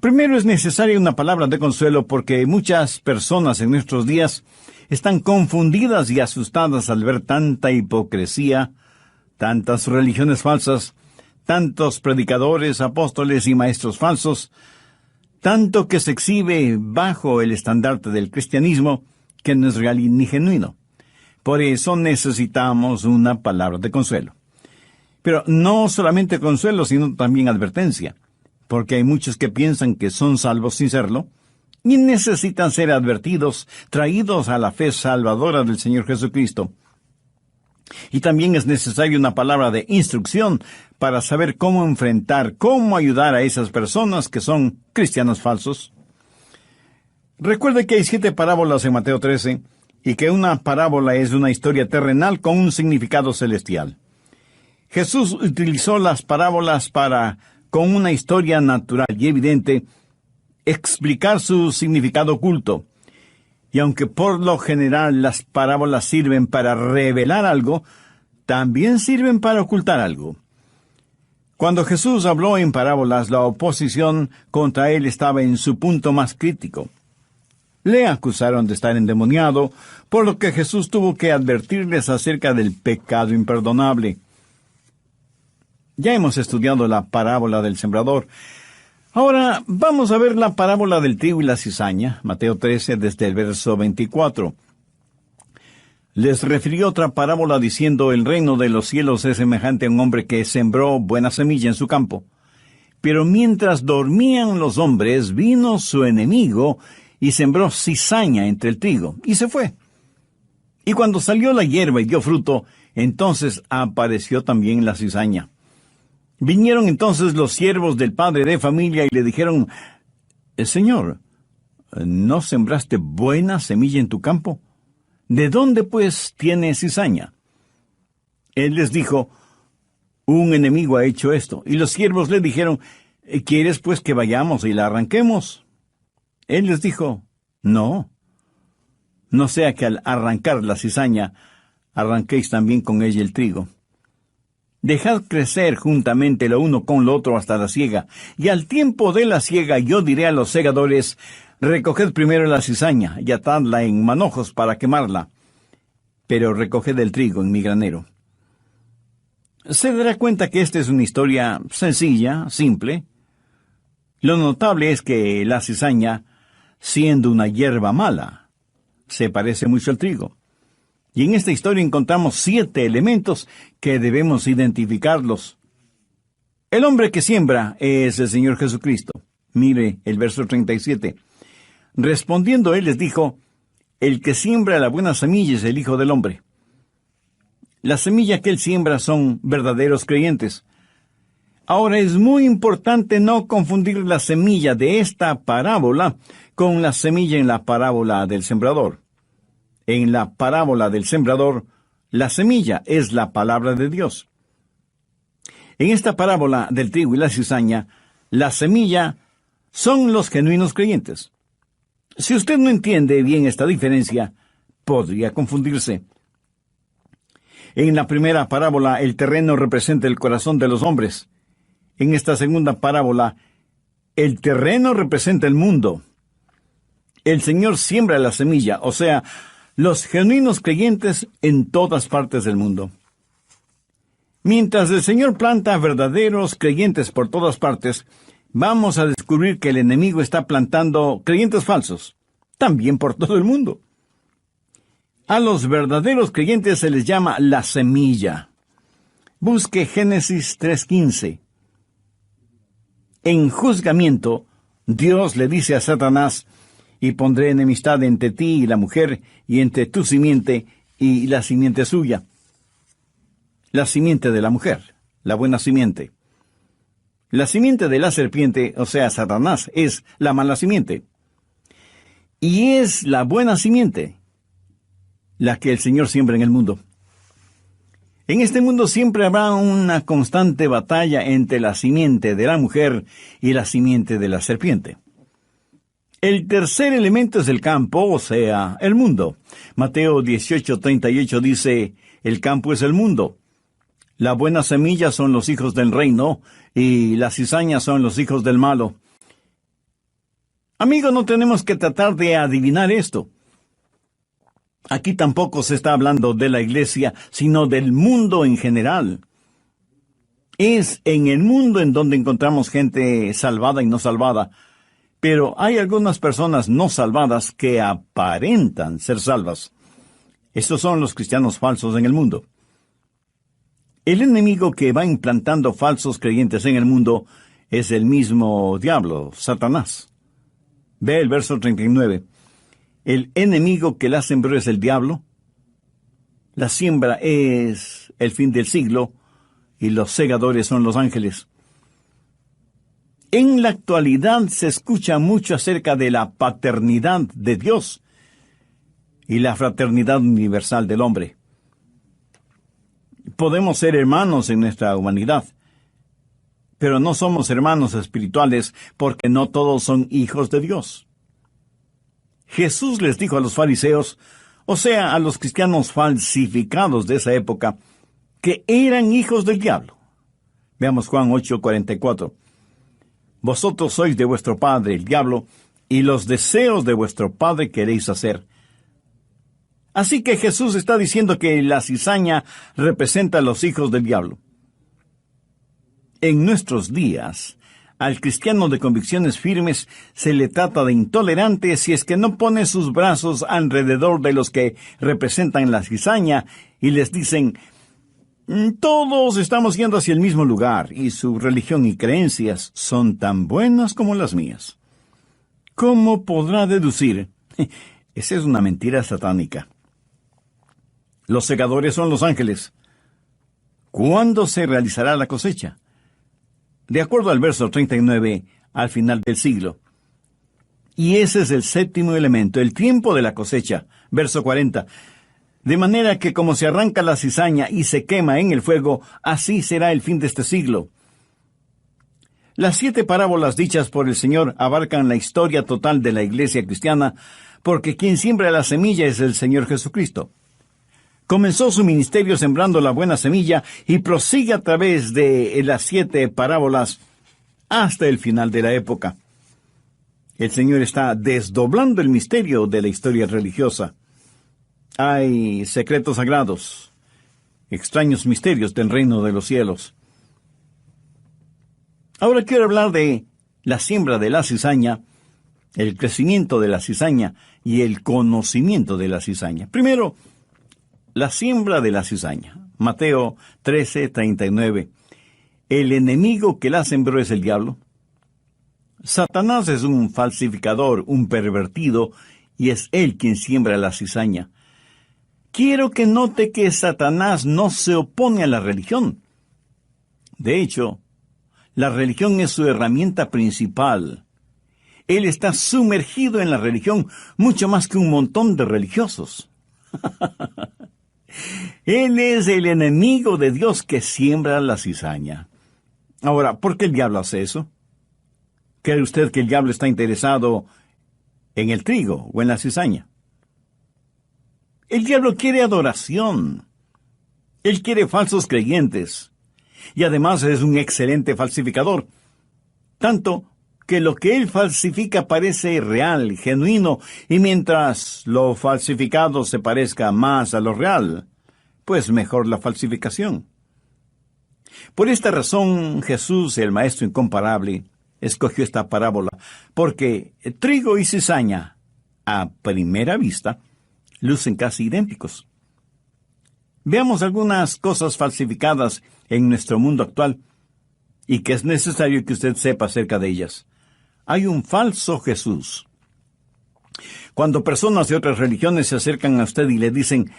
Primero es necesaria una palabra de consuelo porque muchas personas en nuestros días están confundidas y asustadas al ver tanta hipocresía, tantas religiones falsas, tantos predicadores, apóstoles y maestros falsos, tanto que se exhibe bajo el estandarte del cristianismo que no es real ni genuino. Por eso necesitamos una palabra de consuelo. Pero no solamente consuelo, sino también advertencia, porque hay muchos que piensan que son salvos sin serlo, y necesitan ser advertidos, traídos a la fe salvadora del Señor Jesucristo. Y también es necesaria una palabra de instrucción para saber cómo enfrentar, cómo ayudar a esas personas que son cristianos falsos. Recuerde que hay 7 parábolas en Mateo 13, y que una parábola es una historia terrenal con un significado celestial. Jesús utilizó las parábolas para, con una historia natural y evidente, explicar su significado oculto. Y aunque por lo general las parábolas sirven para revelar algo, también sirven para ocultar algo. Cuando Jesús habló en parábolas, la oposición contra él estaba en su punto más crítico. Le acusaron de estar endemoniado, por lo que Jesús tuvo que advertirles acerca del pecado imperdonable. Ya hemos estudiado la parábola del sembrador. Ahora vamos a ver la parábola del trigo y la cizaña, Mateo 13, desde el verso 24. Les refirió otra parábola diciendo: el reino de los cielos es semejante a un hombre que sembró buena semilla en su campo. Pero mientras dormían los hombres, vino su enemigo y sembró cizaña entre el trigo, y se fue. Y cuando salió la hierba y dio fruto, entonces apareció también la cizaña. Vinieron entonces los siervos del padre de familia y le dijeron: Señor, ¿no sembraste buena semilla en tu campo? ¿De dónde pues tiene cizaña? Él les dijo: un enemigo ha hecho esto. Y los siervos le dijeron: ¿quieres pues que vayamos y la arranquemos? Él les dijo: no sea que al arrancar la cizaña, arranquéis también con ella el trigo. Dejad crecer juntamente lo uno con lo otro hasta la siega, y al tiempo de la siega yo diré a los segadores: recoged primero la cizaña, y atadla en manojos para quemarla, pero recoged el trigo en mi granero. Se dará cuenta que esta es una historia sencilla, simple. Lo notable es que la cizaña, siendo una hierba mala, se parece mucho al trigo. Y en esta historia encontramos 7 elementos que debemos identificarlos. El hombre que siembra es el Señor Jesucristo. Mire el verso 37. Respondiendo él les dijo: el que siembra la buena semilla es el Hijo del Hombre. La semilla que él siembra son verdaderos creyentes. Ahora es muy importante no confundir la semilla de esta parábola con la semilla en la parábola del sembrador. En la parábola del sembrador, la semilla es la palabra de Dios. En esta parábola del trigo y la cizaña, la semilla son los genuinos creyentes. Si usted no entiende bien esta diferencia, podría confundirse. En la primera parábola, el terreno representa el corazón de los hombres. En esta segunda parábola, el terreno representa el mundo. El Señor siembra la semilla, o sea, los genuinos creyentes en todas partes del mundo. Mientras el Señor planta verdaderos creyentes por todas partes, vamos a descubrir que el enemigo está plantando creyentes falsos, también por todo el mundo. A los verdaderos creyentes se les llama la semilla. Busque Génesis 3:15. En juzgamiento, Dios le dice a Satanás: y pondré enemistad entre ti y la mujer, y entre tu simiente y la simiente suya. La simiente de la mujer, la buena simiente. La simiente de la serpiente, o sea, Satanás, es la mala simiente. Y es la buena simiente la que el Señor siembra en el mundo. En este mundo siempre habrá una constante batalla entre la simiente de la mujer y la simiente de la serpiente. El tercer elemento es el campo, o sea, el mundo. Mateo 18:38 dice: el campo es el mundo. La buena semilla son los hijos del reino, y las cizañas son los hijos del malo. Amigo, no tenemos que tratar de adivinar esto. Aquí tampoco se está hablando de la iglesia, sino del mundo en general. Es en el mundo en donde encontramos gente salvada y no salvada, pero hay algunas personas no salvadas que aparentan ser salvas. Estos son los cristianos falsos en el mundo. El enemigo que va implantando falsos creyentes en el mundo es el mismo diablo, Satanás. Ve el verso 39. El enemigo que la sembró es el diablo. La siembra es el fin del siglo y los segadores son los ángeles. En la actualidad se escucha mucho acerca de la paternidad de Dios y la fraternidad universal del hombre. Podemos ser hermanos en nuestra humanidad, pero no somos hermanos espirituales porque no todos son hijos de Dios. Jesús les dijo a los fariseos, o sea, a los cristianos falsificados de esa época, que eran hijos del diablo. Veamos Juan 8:44. Vosotros sois de vuestro padre, el diablo, y los deseos de vuestro padre queréis hacer. Así que Jesús está diciendo que la cizaña representa a los hijos del diablo. En nuestros días, al cristiano de convicciones firmes se le trata de intolerante si es que no pone sus brazos alrededor de los que representan la cizaña y les dicen: todos estamos yendo hacia el mismo lugar y su religión y creencias son tan buenas como las mías. ¿Cómo podrá deducir? Esa es una mentira satánica. Los segadores son los ángeles. ¿Cuándo se realizará la cosecha? De acuerdo al verso 39, al final del siglo. Y ese es el séptimo elemento, el tiempo de la cosecha. Verso 40. De manera que como se arranca la cizaña y se quema en el fuego, así será el fin de este siglo. Las 7 parábolas dichas por el Señor abarcan la historia total de la iglesia cristiana, porque quien siembra la semilla es el Señor Jesucristo. Comenzó su ministerio sembrando la buena semilla y prosigue a través de las 7 parábolas hasta el final de la época. El Señor está desdoblando el misterio de la historia religiosa. Hay secretos sagrados, extraños misterios del reino de los cielos. Ahora quiero hablar de la siembra de la cizaña, el crecimiento de la cizaña y el conocimiento de la cizaña. Primero, la siembra de la cizaña. Mateo 13:39. El enemigo que la sembró es el diablo. Satanás es un falsificador, un pervertido, y es él quien siembra la cizaña. Quiero que note que Satanás no se opone a la religión. De hecho, la religión es su herramienta principal. Él está sumergido en la religión mucho más que un montón de religiosos. Él es el enemigo de Dios que siembra la cizaña. Ahora, ¿por qué el diablo hace eso? ¿Cree usted que el diablo está interesado en el trigo o en la cizaña? El diablo quiere adoración. Él quiere falsos creyentes. Y además es un excelente falsificador. Tanto que lo que él falsifica parece real, genuino, y mientras lo falsificado se parezca más a lo real, pues mejor la falsificación. Por esta razón, Jesús, el Maestro incomparable, escogió esta parábola, porque trigo y cizaña, a primera vista, lucen casi idénticos. Veamos algunas cosas falsificadas en nuestro mundo actual, y que es necesario que usted sepa acerca de ellas. Hay un falso Jesús. Cuando personas de otras religiones se acercan a usted y le dicen: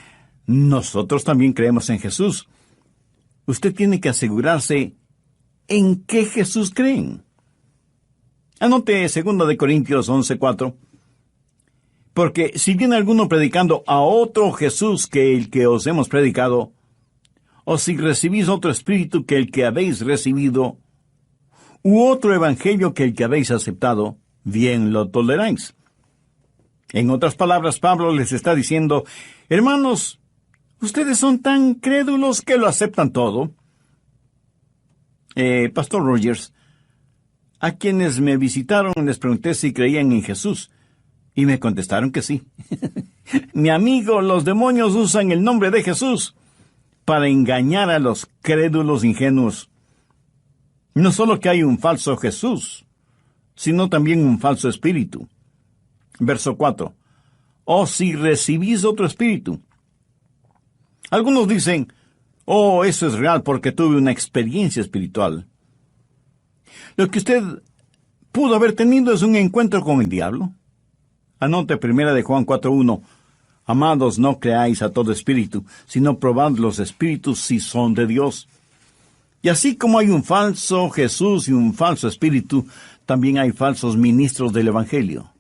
nosotros también creemos en Jesús, usted tiene que asegurarse en qué Jesús creen. Anote 2 Corintios 11:4. Porque si viene alguno predicando a otro Jesús que el que os hemos predicado, o si recibís otro espíritu que el que habéis recibido, u otro evangelio que el que habéis aceptado, bien lo toleráis. En otras palabras, Pablo les está diciendo: hermanos, ustedes son tan crédulos que lo aceptan todo. Pastor Rogers, A quienes me visitaron les pregunté si creían en Jesús, y me contestaron que sí. Mi amigo, los demonios usan el nombre de Jesús para engañar a los crédulos ingenuos. No solo que hay un falso Jesús, sino también un falso espíritu. Verso 4. O si recibís otro espíritu. Algunos dicen, oh, eso es real porque tuve una experiencia espiritual. Lo que usted pudo haber tenido es un encuentro con el diablo. Anote 1 de Juan 4:1. Amados, no creáis a todo espíritu, sino probad los espíritus si son de Dios. Y así como hay un falso Jesús y un falso espíritu, también hay falsos ministros del Evangelio.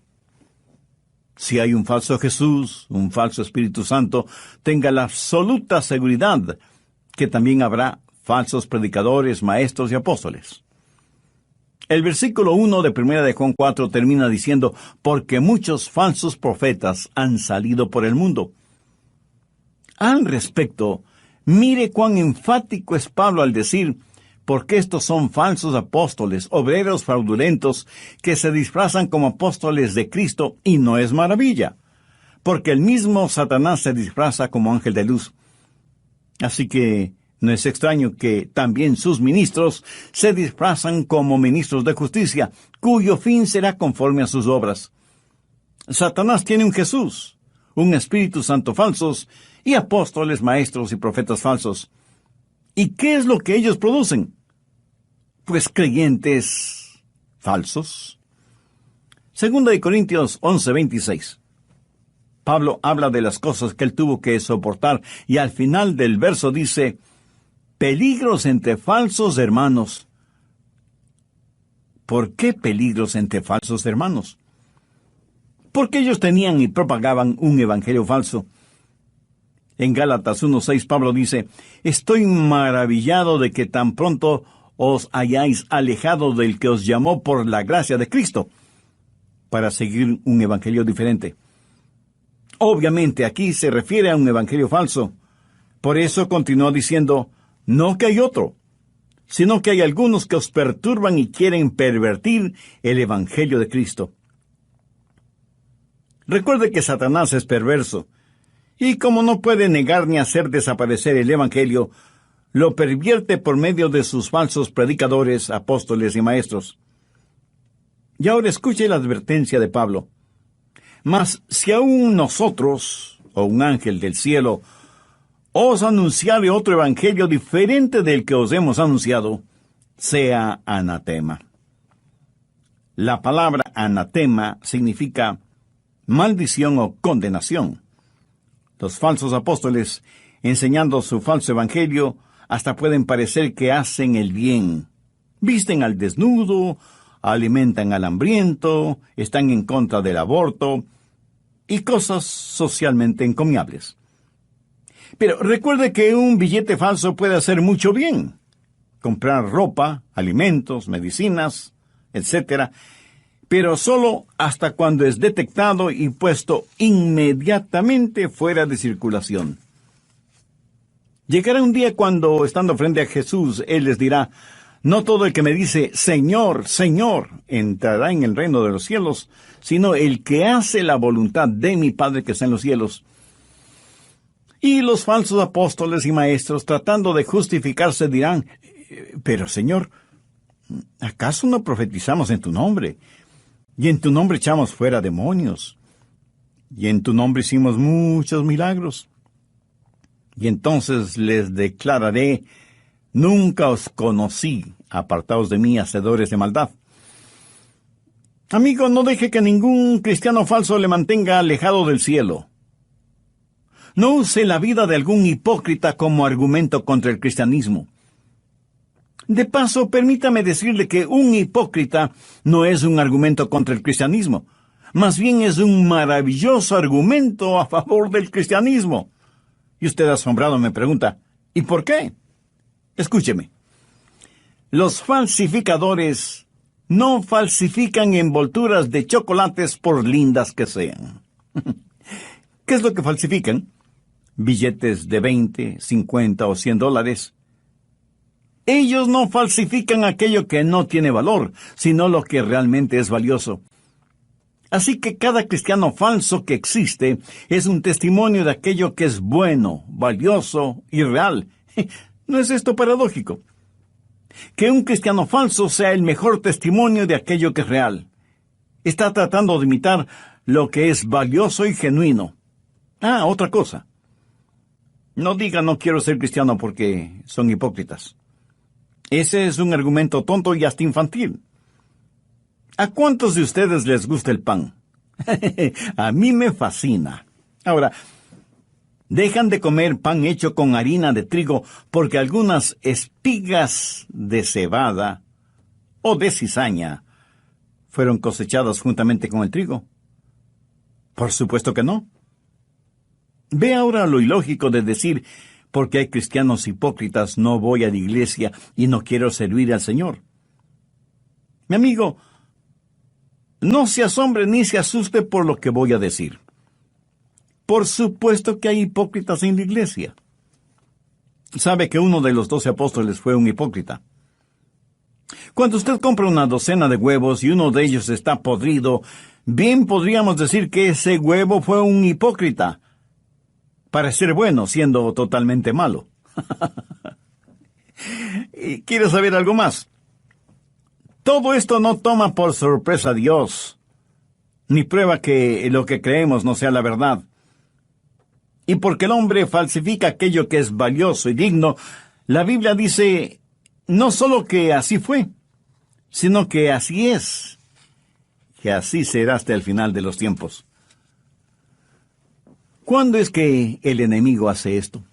Si hay un falso Jesús, un falso Espíritu Santo, tenga la absoluta seguridad que también habrá falsos predicadores, maestros y apóstoles. El versículo 1 de 1 de Juan 4 termina diciendo, porque muchos falsos profetas han salido por el mundo. Al respecto, mire cuán enfático es Pablo al decir, porque estos son falsos apóstoles, obreros fraudulentos, que se disfrazan como apóstoles de Cristo, y no es maravilla, porque el mismo Satanás se disfraza como ángel de luz. Así que no es extraño que también sus ministros se disfrazan como ministros de justicia, cuyo fin será conforme a sus obras. Satanás tiene un Jesús, un Espíritu Santo falsos, y apóstoles, maestros y profetas falsos. ¿Y qué es lo que ellos producen? Pues creyentes falsos. 2 de Corintios 11:26. Pablo habla de las cosas que él tuvo que soportar, y al final del verso dice, peligros entre falsos hermanos. ¿Por qué peligros entre falsos hermanos? Porque ellos tenían y propagaban un evangelio falso. En Gálatas 1:6 Pablo dice, estoy maravillado de que tan pronto os hayáis alejado del que os llamó por la gracia de Cristo, para seguir un evangelio diferente. Obviamente aquí se refiere a un evangelio falso. Por eso continuó diciendo, no que hay otro, sino que hay algunos que os perturban y quieren pervertir el evangelio de Cristo. Recuerde que Satanás es perverso, y como no puede negar ni hacer desaparecer el evangelio, lo pervierte por medio de sus falsos predicadores, apóstoles y maestros. Y ahora escuche la advertencia de Pablo. Mas si aún nosotros, o un ángel del cielo, os anunciare otro evangelio diferente del que os hemos anunciado, sea anatema. La palabra anatema significa maldición o condenación. Los falsos apóstoles, enseñando su falso evangelio, hasta pueden parecer que hacen el bien. Visten al desnudo, alimentan al hambriento, están en contra del aborto, y cosas socialmente encomiables. Pero recuerde que un billete falso puede hacer mucho bien. Comprar ropa, alimentos, medicinas, etc. Pero solo hasta cuando es detectado y puesto inmediatamente fuera de circulación. Llegará un día cuando, estando frente a Jesús, Él les dirá, no todo el que me dice, Señor, Señor, entrará en el reino de los cielos, sino el que hace la voluntad de mi Padre que está en los cielos. Y los falsos apóstoles y maestros, tratando de justificarse, dirán, pero Señor, ¿acaso no profetizamos en tu nombre? Y en tu nombre echamos fuera demonios. Y en tu nombre hicimos muchos milagros. Y entonces les declararé, nunca os conocí, apartaos de mí, hacedores de maldad. Amigo, no deje que ningún cristiano falso le mantenga alejado del cielo. No use la vida de algún hipócrita como argumento contra el cristianismo. De paso, permítame decirle que un hipócrita no es un argumento contra el cristianismo. Más bien es un maravilloso argumento a favor del cristianismo. Y usted asombrado me pregunta, ¿y por qué? Escúcheme. Los falsificadores no falsifican envolturas de chocolates por lindas que sean. ¿Qué es lo que falsifican? Billetes de 20, 50 o $100. Ellos no falsifican aquello que no tiene valor, sino lo que realmente es valioso. Así que cada cristiano falso que existe es un testimonio de aquello que es bueno, valioso y real. ¿No es esto paradójico? Que un cristiano falso sea el mejor testimonio de aquello que es real. Está tratando de imitar lo que es valioso y genuino. Otra cosa. No diga no quiero ser cristiano porque son hipócritas. Ese es un argumento tonto y hasta infantil. ¿A cuántos de ustedes les gusta el pan? A mí me fascina. Ahora, dejan de comer pan hecho con harina de trigo porque algunas espigas de cebada o de cizaña fueron cosechadas juntamente con el trigo. Por supuesto que no. Ve ahora lo ilógico de decir, porque hay cristianos hipócritas, no voy a la iglesia y no quiero servir al Señor. Mi amigo, no se asombre ni se asuste por lo que voy a decir. Por supuesto que hay hipócritas en la iglesia. Sabe que uno de los 12 apóstoles fue un hipócrita. Cuando usted compra una docena de huevos y uno de ellos está podrido, bien podríamos decir que ese huevo fue un hipócrita. Para ser bueno, siendo totalmente malo. ¿Y quiere saber algo más? Todo esto no toma por sorpresa a Dios, ni prueba que lo que creemos no sea la verdad. Y porque el hombre falsifica aquello que es valioso y digno, la Biblia dice no solo que así fue, sino que así es, que así será hasta el final de los tiempos. ¿Cuándo es que el enemigo hace esto?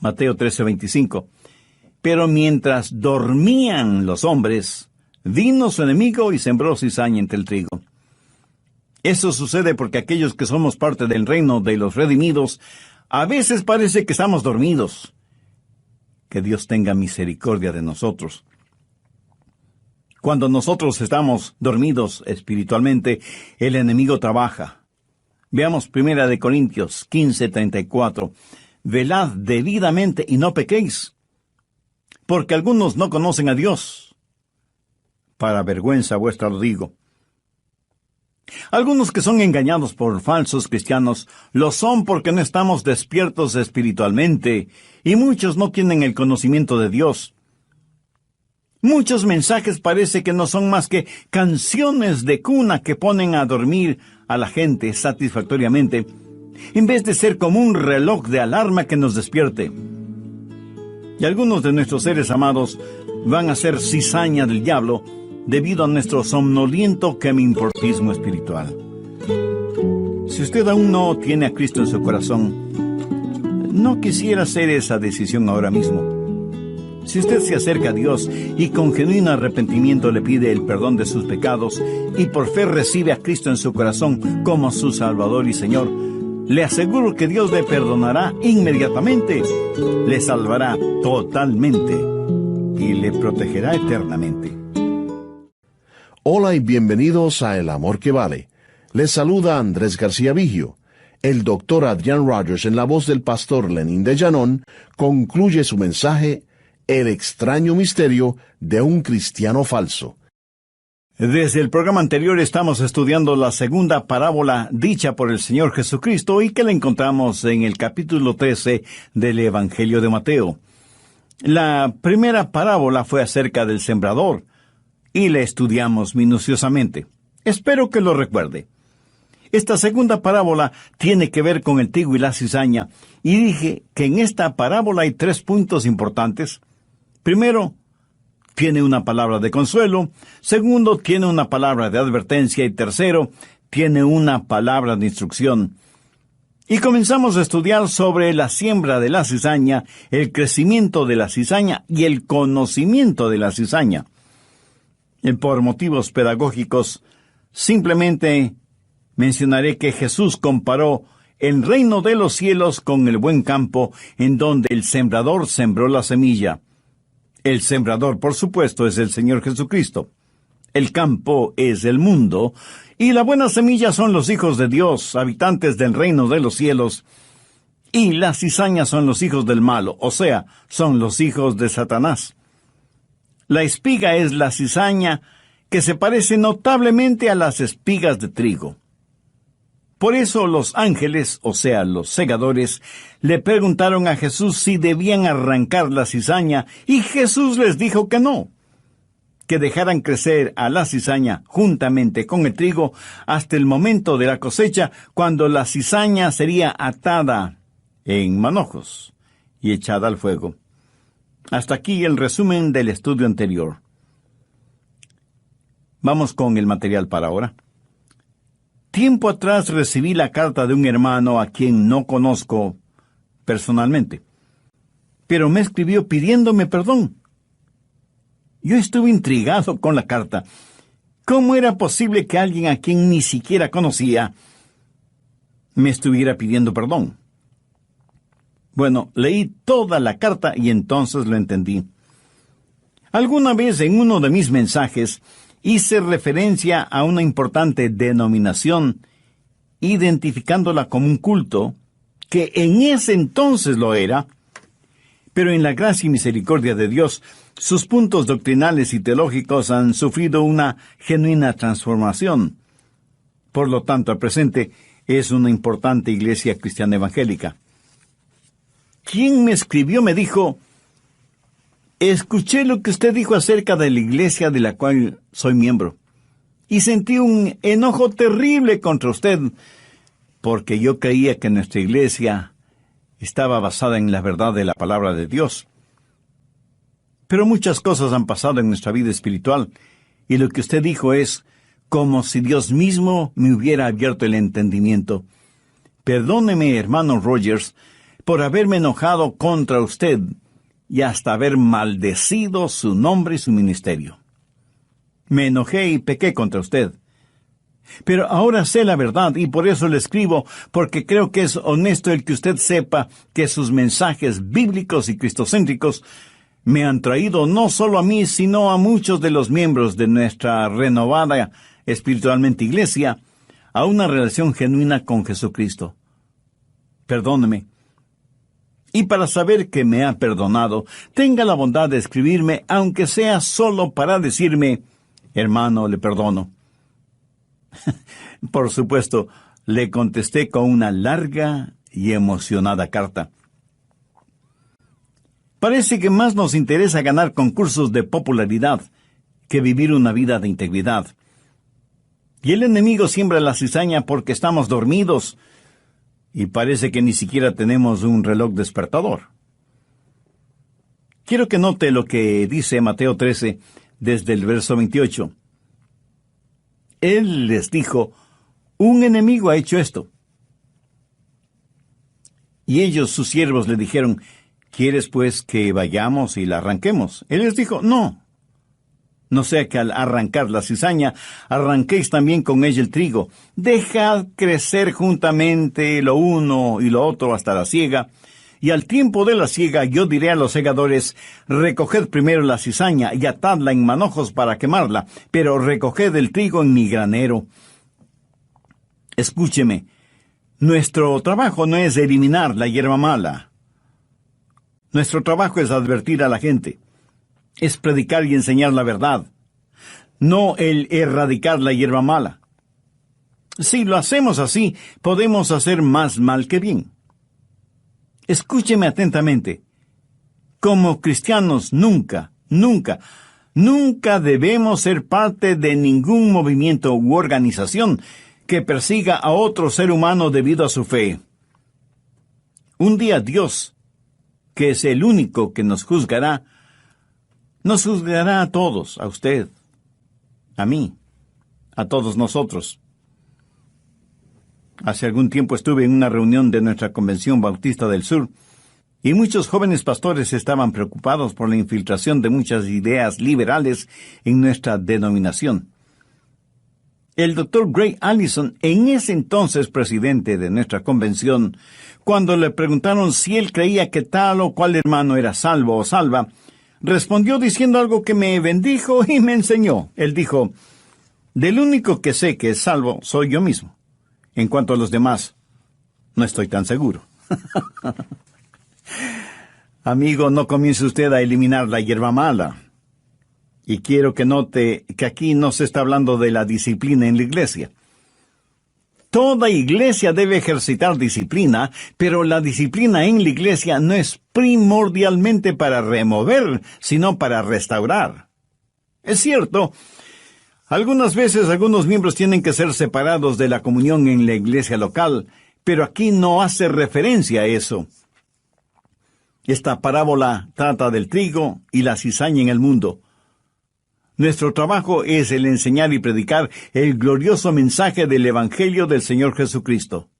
Mateo 13:25. Pero mientras dormían los hombres, vino su enemigo y sembró cizaña entre el trigo. Eso sucede porque aquellos que somos parte del reino de los redimidos, a veces parece que estamos dormidos. Que Dios tenga misericordia de nosotros. Cuando nosotros estamos dormidos espiritualmente, el enemigo trabaja. Veamos 1 Corintios 15:34. Velad debidamente y no pequéis, porque algunos no conocen a Dios. Para vergüenza vuestra lo digo. Algunos que son engañados por falsos cristianos, lo son porque no estamos despiertos espiritualmente, y muchos no tienen el conocimiento de Dios. Muchos mensajes parece que no son más que canciones de cuna que ponen a dormir a la gente satisfactoriamente, en vez de ser como un reloj de alarma que nos despierte. Y algunos de nuestros seres amados van a ser cizaña del diablo debido a nuestro somnoliento quemimportismo espiritual. Si usted aún no tiene a Cristo en su corazón, no quisiera hacer esa decisión ahora mismo. Si usted se acerca a Dios y con genuino arrepentimiento le pide el perdón de sus pecados y por fe recibe a Cristo en su corazón como su Salvador y Señor, le aseguro que Dios le perdonará inmediatamente, le salvará totalmente y le protegerá eternamente. Hola y bienvenidos a El Amor que Vale. Les saluda Andrés García Vigio. El doctor Adrian Rogers, en la voz del pastor Lenín de Llanón, concluye su mensaje El extraño misterio de un cristiano falso. Desde el programa anterior estamos estudiando la segunda parábola dicha por el Señor Jesucristo y que la encontramos en el capítulo 13 del Evangelio de Mateo. La primera parábola fue acerca del sembrador y la estudiamos minuciosamente. Espero que lo recuerde. Esta segunda parábola tiene que ver con el trigo y la cizaña, y dije que en esta parábola hay 3 puntos importantes. Primero, tiene una palabra de consuelo. Segundo, tiene una palabra de advertencia. Y tercero, tiene una palabra de instrucción. Y comenzamos a estudiar sobre la siembra de la cizaña, el crecimiento de la cizaña y el conocimiento de la cizaña. Y por motivos pedagógicos, simplemente mencionaré que Jesús comparó el reino de los cielos con el buen campo en donde el sembrador sembró la semilla. El sembrador, por supuesto, es el Señor Jesucristo. El campo es el mundo, y la buena semilla son los hijos de Dios, habitantes del reino de los cielos, y las cizañas son los hijos del malo, o sea, son los hijos de Satanás. La espiga es la cizaña que se parece notablemente a las espigas de trigo. Por eso los ángeles, o sea, los segadores, le preguntaron a Jesús si debían arrancar la cizaña, y Jesús les dijo que no, que dejaran crecer a la cizaña juntamente con el trigo hasta el momento de la cosecha, cuando la cizaña sería atada en manojos y echada al fuego. Hasta aquí el resumen del estudio anterior. Vamos con el material para ahora. Tiempo atrás recibí la carta de un hermano a quien no conozco personalmente, pero me escribió pidiéndome perdón. Yo estuve intrigado con la carta. ¿Cómo era posible que alguien a quien ni siquiera conocía me estuviera pidiendo perdón? Bueno, leí toda la carta y entonces lo entendí. Alguna vez en uno de mis mensajes hice referencia a una importante denominación, identificándola como un culto, que en ese entonces lo era, pero en la gracia y misericordia de Dios, sus puntos doctrinales y teológicos han sufrido una genuina transformación. Por lo tanto, al presente es una importante iglesia cristiana evangélica. Quien me escribió me dijo: escuché lo que usted dijo acerca de la iglesia de la cual soy miembro, y sentí un enojo terrible contra usted, porque yo creía que nuestra iglesia estaba basada en la verdad de la palabra de Dios. Pero muchas cosas han pasado en nuestra vida espiritual, y lo que usted dijo es como si Dios mismo me hubiera abierto el entendimiento. Perdóneme, hermano Rogers, por haberme enojado contra usted y hasta haber maldecido su nombre y su ministerio. Me enojé y pequé contra usted. Pero ahora sé la verdad y por eso le escribo, porque creo que es honesto el que usted sepa que sus mensajes bíblicos y cristocéntricos me han traído no solo a mí, sino a muchos de los miembros de nuestra renovada espiritualmente iglesia, a una relación genuina con Jesucristo. Perdóneme. Y para saber que me ha perdonado, tenga la bondad de escribirme, aunque sea solo para decirme: hermano, le perdono. Por supuesto, le contesté con una larga y emocionada carta. Parece que más nos interesa ganar concursos de popularidad que vivir una vida de integridad. Y el enemigo siembra la cizaña porque estamos dormidos, y parece que ni siquiera tenemos un reloj despertador. Quiero que note lo que dice Mateo 13, desde el verso 28. Él les dijo: un enemigo ha hecho esto. Y ellos, sus siervos, le dijeron: ¿quieres pues que vayamos y la arranquemos? Él les dijo: no. No sea que al arrancar la cizaña, arranquéis también con ella el trigo. Dejad crecer juntamente lo uno y lo otro hasta la siega. Y al tiempo de la siega yo diré a los segadores: recoged primero la cizaña y atadla en manojos para quemarla, pero recoged el trigo en mi granero. Escúcheme, nuestro trabajo no es eliminar la hierba mala. Nuestro trabajo es advertir a la gente. Es predicar y enseñar la verdad, no el erradicar la hierba mala. Si lo hacemos así, podemos hacer más mal que bien. Escúcheme atentamente. Como cristianos nunca debemos ser parte de ningún movimiento u organización que persiga a otro ser humano debido a su fe. Un día Dios, que es el único que nos juzgará a todos, a usted, a mí, a todos nosotros. Hace algún tiempo estuve en una reunión de nuestra Convención Bautista del Sur, y muchos jóvenes pastores estaban preocupados por la infiltración de muchas ideas liberales en nuestra denominación. El Dr. Gray Allison, en ese entonces presidente de nuestra convención, cuando le preguntaron si él creía que tal o cual hermano era salvo o salva, respondió diciendo algo que me bendijo y me enseñó. Él dijo: del único que sé que es salvo soy yo mismo. En cuanto a los demás, no estoy tan seguro. Amigo, no comience usted a eliminar la hierba mala. Y quiero que note que aquí no se está hablando de la disciplina en la iglesia. Toda iglesia debe ejercitar disciplina, pero la disciplina en la iglesia no es primordialmente para remover, sino para restaurar. Es cierto, algunas veces algunos miembros tienen que ser separados de la comunión en la iglesia local, pero aquí no hace referencia a eso. Esta parábola trata del trigo y la cizaña en el mundo. Nuestro trabajo es el enseñar y predicar el glorioso mensaje del Evangelio del Señor Jesucristo.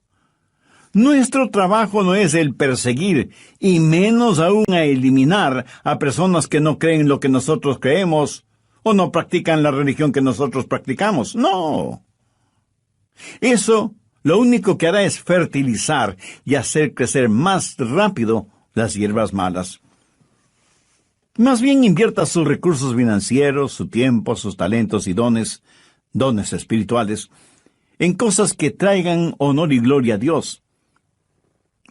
Nuestro trabajo no es el perseguir, y menos aún a eliminar a personas que no creen lo que nosotros creemos, o no practican la religión que nosotros practicamos. No. Eso lo único que hará es fertilizar y hacer crecer más rápido las hierbas malas. Más bien invierta sus recursos financieros, su tiempo, sus talentos y dones espirituales, en cosas que traigan honor y gloria a Dios.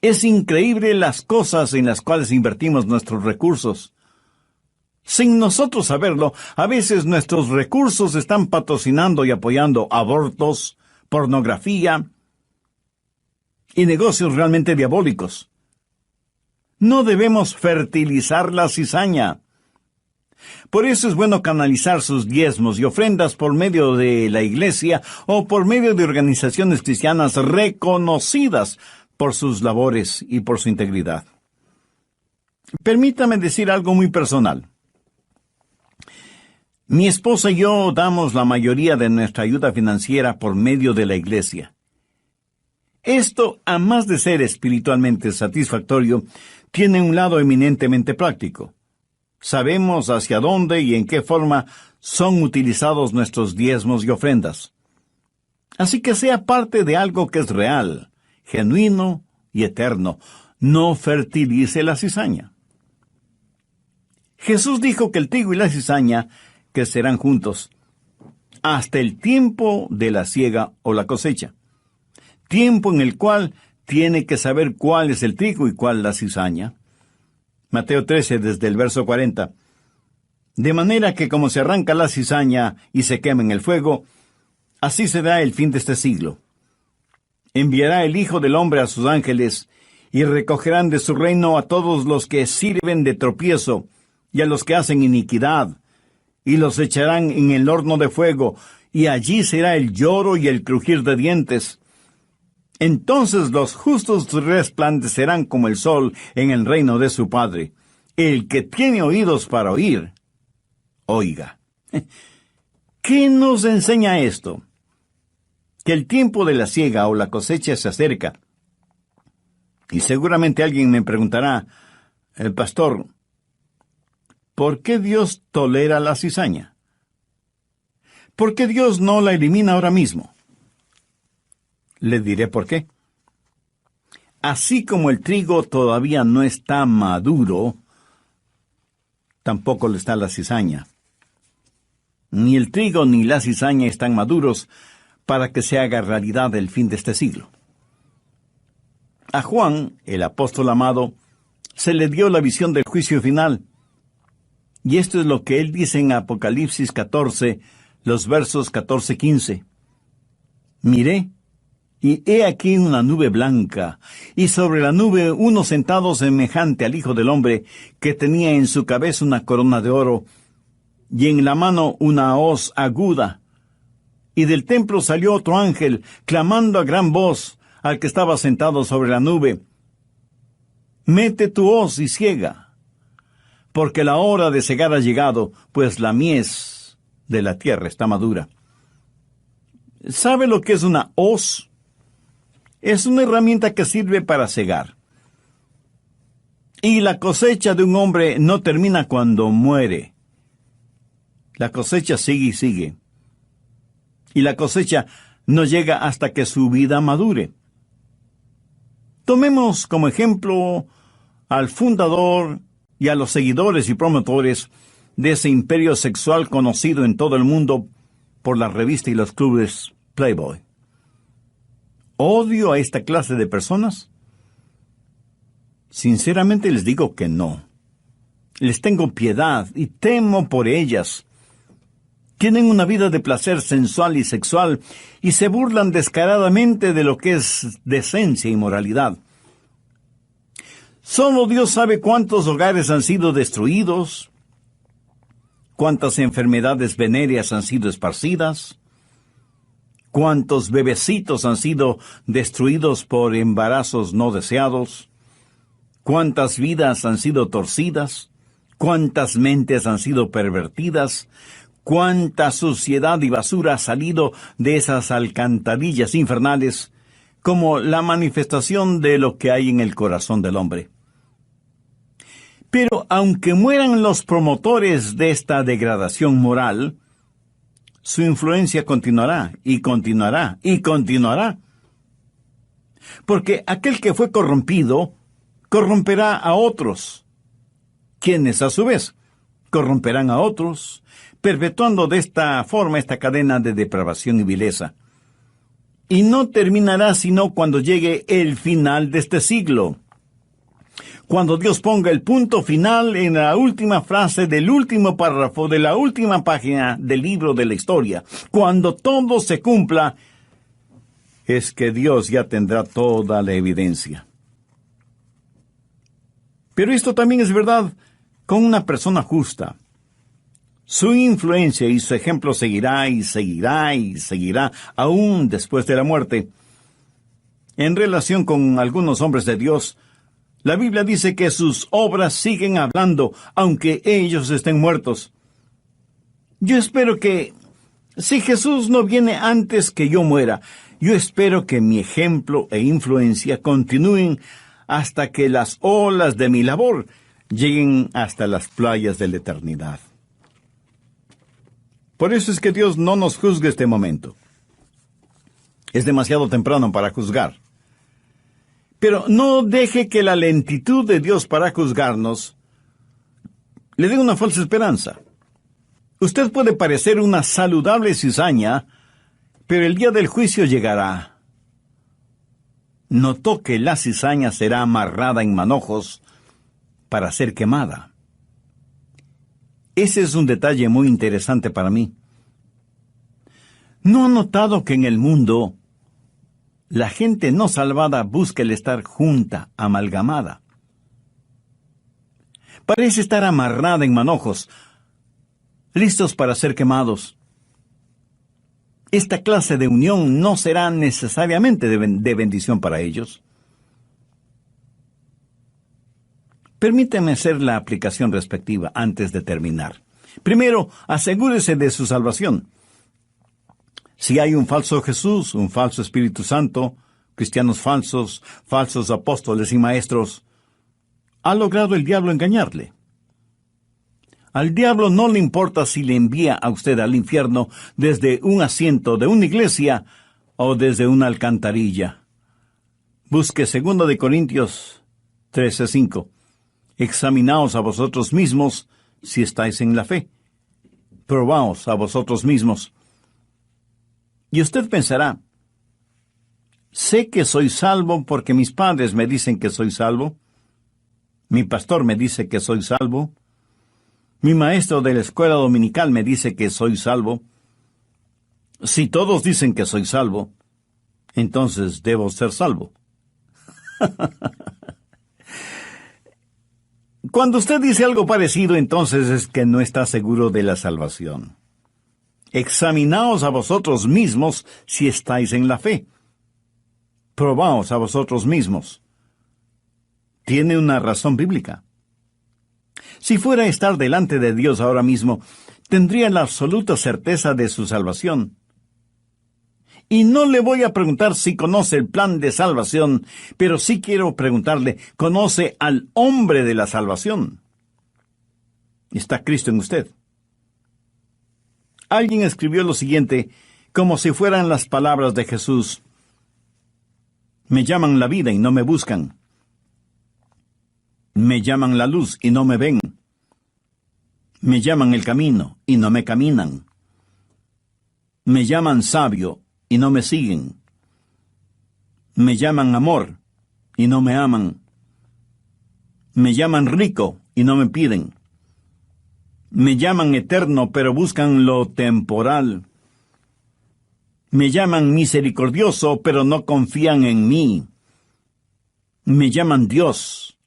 Es increíble las cosas en las cuales invertimos nuestros recursos. Sin nosotros saberlo, a veces nuestros recursos están patrocinando y apoyando abortos, pornografía y negocios realmente diabólicos. No debemos fertilizar la cizaña. Por eso es bueno canalizar sus diezmos y ofrendas por medio de la iglesia o por medio de organizaciones cristianas reconocidas por sus labores y por su integridad. Permítame decir algo muy personal. Mi esposa y yo damos la mayoría de nuestra ayuda financiera por medio de la iglesia. Esto, a más de ser espiritualmente satisfactorio, tiene un lado eminentemente práctico. Sabemos hacia dónde y en qué forma son utilizados nuestros diezmos y ofrendas. Así que sea parte de algo que es real, genuino y eterno. No fertilice la cizaña. Jesús dijo que el trigo y la cizaña crecerán juntos hasta el tiempo de la siega o la cosecha. Tiempo en el cual tiene que saber cuál es el trigo y cuál la cizaña. Mateo 13, desde el verso 40. De manera que como se arranca la cizaña y se quema en el fuego, así será el fin de este siglo. Enviará el Hijo del Hombre a sus ángeles, y recogerán de su reino a todos los que sirven de tropiezo, y a los que hacen iniquidad, y los echarán en el horno de fuego, y allí será el lloro y el crujir de dientes. Entonces los justos resplandecerán como el sol en el reino de su Padre. El que tiene oídos para oír, oiga. ¿Qué nos enseña esto? Que el tiempo de la siega o la cosecha se acerca. Y seguramente alguien me preguntará, el pastor, ¿por qué Dios tolera la cizaña? ¿Por qué Dios no la elimina ahora mismo? Le diré por qué. Así como el trigo todavía no está maduro, tampoco lo está la cizaña. Ni el trigo ni la cizaña están maduros para que se haga realidad el fin de este siglo. A Juan, el apóstol amado, se le dio la visión del juicio final. Y esto es lo que él dice en Apocalipsis 14, los versos 14-15. Miré, y he aquí una nube blanca, y sobre la nube uno sentado semejante al Hijo del Hombre, que tenía en su cabeza una corona de oro, y en la mano una hoz aguda. Y del templo salió otro ángel, clamando a gran voz al que estaba sentado sobre la nube: Mete tu hoz y ciega, porque la hora de cegar ha llegado, pues la mies de la tierra está madura. ¿Sabe lo que es una hoz? Es una herramienta que sirve para cegar. Y la cosecha de un hombre no termina cuando muere. La cosecha sigue y sigue. Y la cosecha no llega hasta que su vida madure. Tomemos como ejemplo al fundador y a los seguidores y promotores de ese imperio sexual conocido en todo el mundo por la revista y los clubes Playboy. ¿Odio a esta clase de personas? Sinceramente les digo que no. Les tengo piedad y temo por ellas, Tienen una vida de placer sensual y sexual y se burlan descaradamente de lo que es decencia y moralidad. Solo Dios sabe cuántos hogares han sido destruidos, cuántas enfermedades venéreas han sido esparcidas, cuántos bebecitos han sido destruidos por embarazos no deseados, cuántas vidas han sido torcidas, cuántas mentes han sido pervertidas, cuánta suciedad y basura ha salido de esas alcantarillas infernales, como la manifestación de lo que hay en el corazón del hombre. Pero aunque mueran los promotores de esta degradación moral, su influencia continuará y continuará y continuará. Porque aquel que fue corrompido, corromperá a otros, quienes a su vez corromperán a otros, perpetuando de esta forma esta cadena de depravación y vileza. Y no terminará sino cuando llegue el final de este siglo. Cuando Dios ponga el punto final en la última frase del último párrafo de la última página del libro de la historia, cuando todo se cumpla, es que Dios ya tendrá toda la evidencia. Pero esto también es verdad con una persona justa. Su influencia y su ejemplo seguirá y seguirá y seguirá aún después de la muerte. En relación con algunos hombres de Dios, la Biblia dice que sus obras siguen hablando, aunque ellos estén muertos. Yo espero que, si Jesús no viene antes que yo muera, yo espero que mi ejemplo e influencia continúen hasta que las olas de mi labor lleguen hasta las playas de la eternidad. Por eso es que Dios no nos juzgue este momento. Es demasiado temprano para juzgar. Pero no deje que la lentitud de Dios para juzgarnos le dé una falsa esperanza. Usted puede parecer una saludable cizaña, pero el día del juicio llegará. Notó que la cizaña será amarrada en manojos para ser quemada. Ese es un detalle muy interesante para mí. ¿No ha notado que en el mundo la gente no salvada busca el estar junta, amalgamada? Parece estar amarrada en manojos, listos para ser quemados. Esta clase de unión no será necesariamente de bendición para ellos. Permíteme hacer la aplicación respectiva antes de terminar. Primero, asegúrese de su salvación. Si hay un falso Jesús, un falso Espíritu Santo, cristianos falsos, falsos apóstoles y maestros, ha logrado el diablo engañarle. Al diablo no le importa si le envía a usted al infierno desde un asiento de una iglesia o desde una alcantarilla. Busque 2 de Corintios 13:5. Examinaos a vosotros mismos si estáis en la fe. Probaos a vosotros mismos. Y usted pensará, sé que soy salvo porque mis padres me dicen que soy salvo. Mi pastor me dice que soy salvo. Mi maestro de la escuela dominical me dice que soy salvo. Si todos dicen que soy salvo, entonces debo ser salvo. Cuando usted dice algo parecido, entonces es que no está seguro de la salvación. Examinaos a vosotros mismos si estáis en la fe. Probaos a vosotros mismos. Tiene una razón bíblica. Si fuera a estar delante de Dios ahora mismo, tendría la absoluta certeza de su salvación. Y no le voy a preguntar si conoce el plan de salvación, pero sí quiero preguntarle, ¿conoce al hombre de la salvación? ¿Está Cristo en usted? Alguien escribió lo siguiente, como si fueran las palabras de Jesús. Me llaman la vida y no me buscan. Me llaman la luz y no me ven. Me llaman el camino y no me caminan. Me llaman sabio y no me siguen. Me llaman amor y no me aman. Me llaman rico y no me piden. Me llaman eterno, pero buscan lo temporal. Me llaman misericordioso, pero no confían en mí. Me llaman Dios,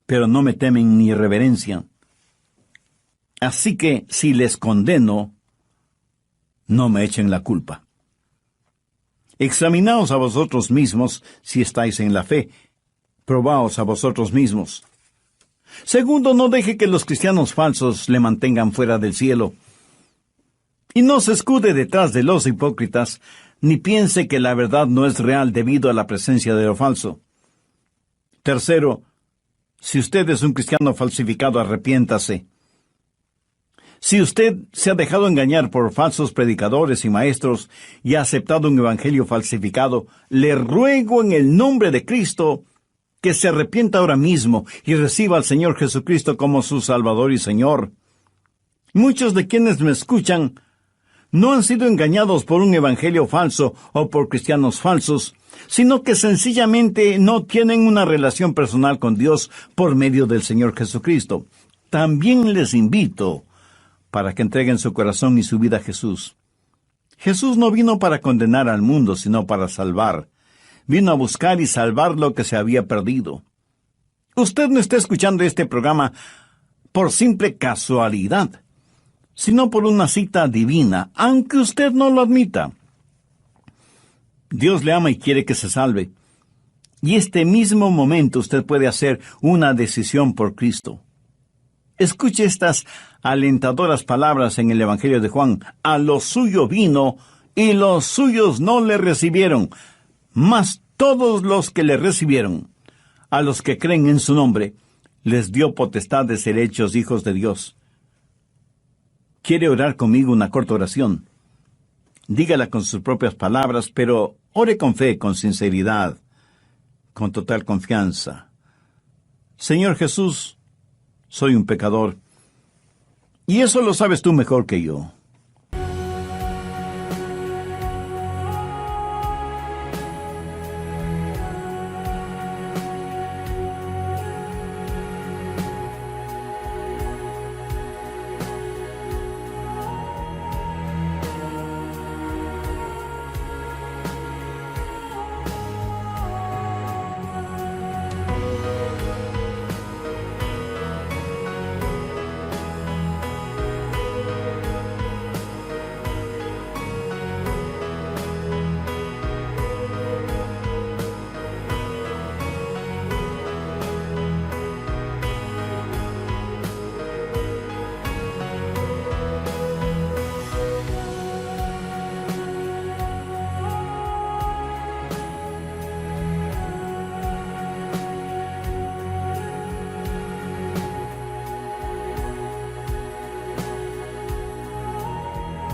pero no me temen ni reverencian. Así que, si les condeno, no me echen la culpa. Examinaos a vosotros mismos si estáis en la fe. Probaos a vosotros mismos. Segundo, no deje que los cristianos falsos le mantengan fuera del cielo. Y no se escude detrás de los hipócritas, ni piense que la verdad no es real debido a la presencia de lo falso. Tercero, si usted es un cristiano falsificado, arrepiéntase. Si usted se ha dejado engañar por falsos predicadores y maestros y ha aceptado un evangelio falsificado, le ruego en el nombre de Cristo que se arrepienta ahora mismo y reciba al Señor Jesucristo como su Salvador y Señor. Muchos de quienes me escuchan no han sido engañados por un evangelio falso o por cristianos falsos, sino que sencillamente no tienen una relación personal con Dios por medio del Señor Jesucristo. También les invito para que entreguen su corazón y su vida a Jesús. Jesús no vino para condenar al mundo, sino para salvar. Vino a buscar y salvar lo que se había perdido. Usted no está escuchando este programa por simple casualidad, sino por una cita divina, aunque usted no lo admita. Dios le ama y quiere que se salve. Y este mismo momento usted puede hacer una decisión por Cristo. Escuche estas alentadoras palabras en el Evangelio de Juan. A lo suyo vino, y los suyos no le recibieron. Mas todos los que le recibieron, a los que creen en su nombre, les dio potestad de ser hechos hijos de Dios. ¿Quiere orar conmigo una corta oración? Dígala con sus propias palabras, pero ore con fe, con sinceridad, con total confianza. Señor Jesús, soy un pecador, y eso lo sabes tú mejor que yo.